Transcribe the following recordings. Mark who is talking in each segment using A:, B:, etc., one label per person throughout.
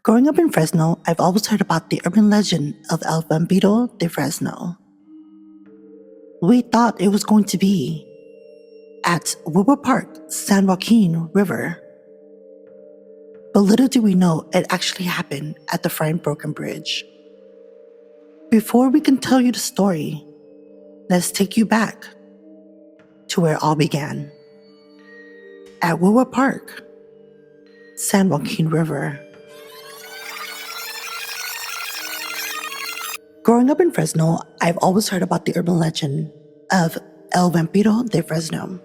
A: Growing up in Fresno, I've always heard about the urban legend of El Vampiro De Fresno. We thought it was going to be at Wilbur Park, San Joaquin River. But little do we know it actually happened at the Friant Bridge. Before we can tell you the story, let's take you back to where it all began. At Wilbur Park, San Joaquin River. Growing up in Fresno, I've always heard about the urban legend of El Vampiro De Fresno,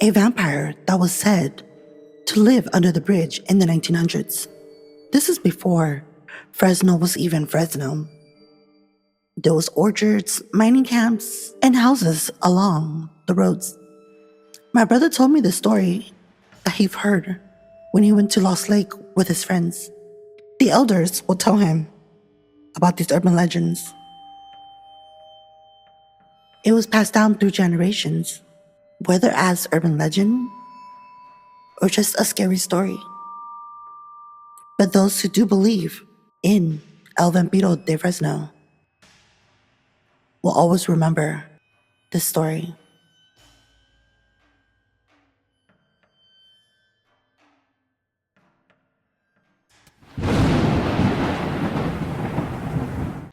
A: a vampire that was said to live under the bridge in the 1900s. This is before Fresno was even Fresno. There was orchards, mining camps, and houses along the roads. My brother told me the story that he've heard when he went to Lost Lake with his friends. The elders will tell him about these urban legends. It was passed down through generations, whether as urban legend or just a scary story. But those who do believe in El Vampiro de Fresno will always remember this story.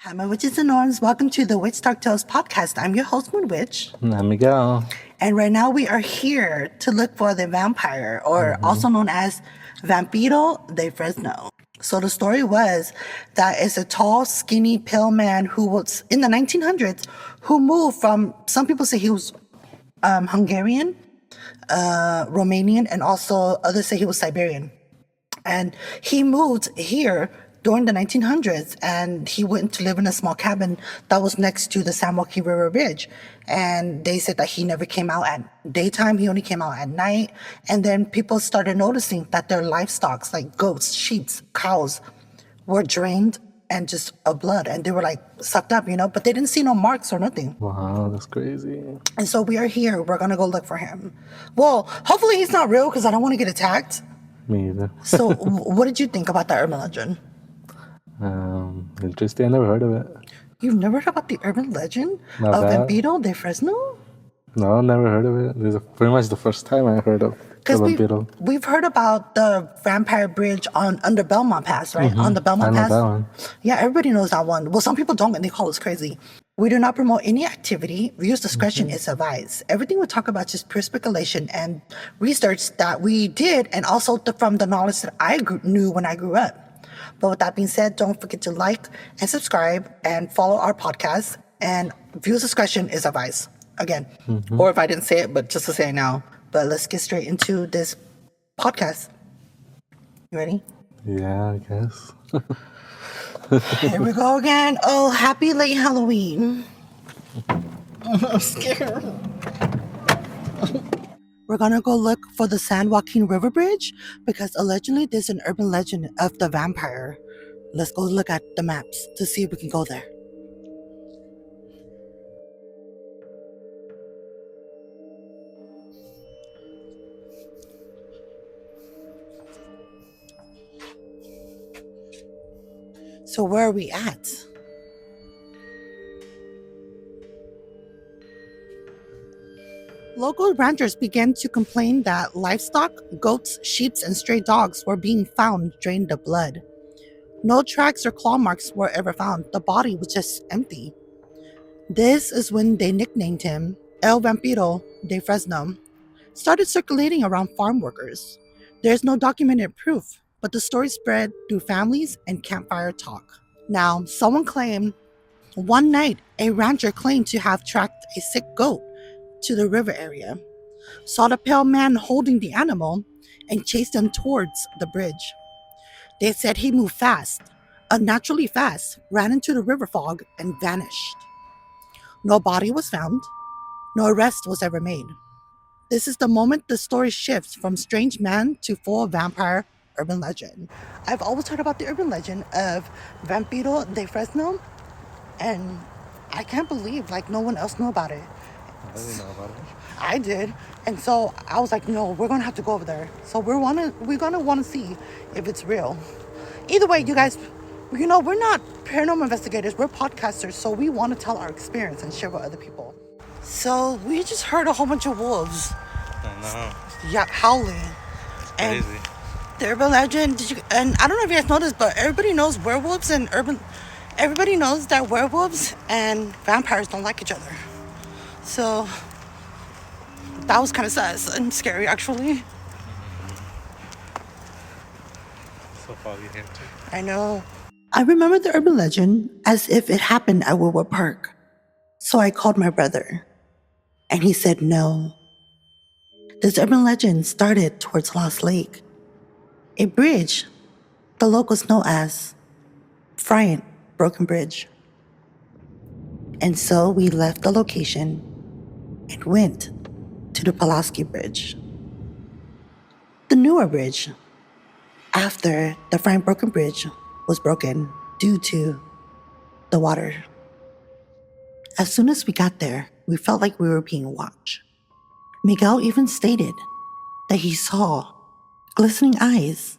A: Hi, my witches and norms. Welcome to the Witch Talk Tales podcast. I'm your host, Moon Witch.
B: I'm Miguel.
A: And right now we are here to look for the vampire, or also known as Vampiro de Fresno. So the story was that it's a tall, skinny, pale man who was in the 1900s, who moved from, some people say he was Hungarian, Romanian, and also others say he was Siberian. And he moved here during the 1900s, and he went to live in a small cabin that was next to the San Joaquin River Bridge. And they said that he never came out at daytime, he only came out at night. And then people started noticing that their livestocks, like goats, sheep, cows, were drained and just of blood, and they were like sucked up, but they didn't see no marks or nothing.
B: Wow, that's crazy.
A: And so we are here, we're gonna go look for him. Well, hopefully he's not real, because I don't want to get attacked.
B: Me either.
A: So what did you think about that urban legend?
B: Interesting. I never heard of it.
A: You've never heard about the urban legend
B: Not
A: of
B: bad.
A: Vampiro de Fresno?
B: No, never heard of it. This is pretty much the first time I heard of
A: Because
B: Vampiro.
A: we've heard about the Vampire Bridge under Belmont Pass, right? On the Belmont
B: I know
A: Pass.
B: that one.
A: Yeah, everybody knows that one. Well, some people don't, and they call us crazy. We do not promote any activity. Viewers' discretion is advised. Everything we talk about is just pure speculation and research that we did, and also from the knowledge that I knew when I grew up. But with that being said, don't forget to like and subscribe and follow our podcast. And viewers' discretion is advised. Again, or if I didn't say it, but just to say it now. But let's get straight into this podcast. You ready?
B: Yeah, I guess.
A: Here we go again. Oh, happy late Halloween. I'm scared. We're gonna go look for the San Joaquin River Bridge, because allegedly there's an urban legend of the vampire. Let's go look at the maps to see if we can go there. So where are we at? Local ranchers began to complain that livestock, goats, sheep, and stray dogs were being found drained of blood. No tracks or claw marks were ever found. The body was just empty. This is when they nicknamed him El Vampiro de Fresno. Started circulating around farm workers. There's no documented proof, but the story spread through families and campfire talk. Now, someone claimed one night a rancher claimed to have tracked a sick goat to the river area, saw the pale man holding the animal, and chased them towards the bridge. They said he moved fast, unnaturally fast, ran into the river fog, and vanished. No body was found. No arrest was ever made. This is the moment the story shifts from strange man to full vampire urban legend. I've always heard about the urban legend of Vampiro de Fresno, and I can't believe no one else knew about it.
B: I didn't know about it.
A: I did. And so I was like, no, we're gonna have to go over there. So we're gonna want to see if it's real. Either way, you guys, you know, we're not paranormal investigators, we're podcasters, so we want to tell our experience and share with other people. So we just heard a whole bunch of wolves.
C: I know.
A: Yeah, howling.
C: It's
A: And
C: crazy.
A: the urban legend, and I don't know if you guys know this, but everybody knows werewolves and everybody knows that werewolves and vampires don't like each other. So that was kind of sad and scary, actually.
C: So foggy here too.
A: I know. I remember the urban legend as if it happened at Woodward Park. So I called my brother, and he said no. This urban legend started towards Lost Lake, a bridge the locals know as Friant Bridge. And so we left the location and went to the Pollasky Bridge, the newer bridge, after the Friant Bridge was broken due to the water. As soon as we got there, we felt like we were being watched. Miguel even stated that he saw glistening eyes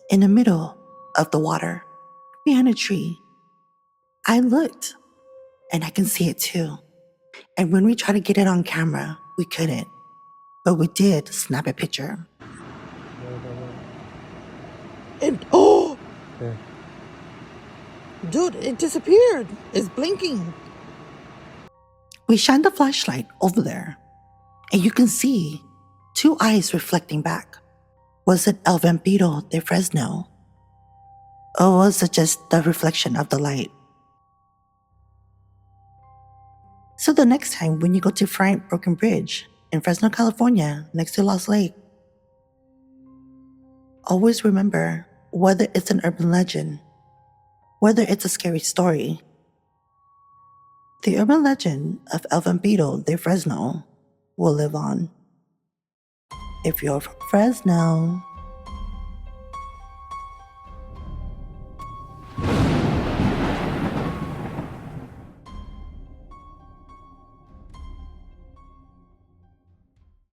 A: in the middle of the water behind a tree. I looked, and I can see it too. And when we tried to get it on camera, we couldn't. But we did snap a picture. And oh!
B: Yeah.
A: Dude, it disappeared. It's blinking. We shined the flashlight over there, and you can see two eyes reflecting back. Was it El Vampiro De Fresno? Or was it just the reflection of the light? So the next time when you go to Friant Bridge in Fresno, California, next to Lost Lake, always remember, whether it's an urban legend, whether it's a scary story, the urban legend of El Vampiro de Fresno will live on. If you're from Fresno,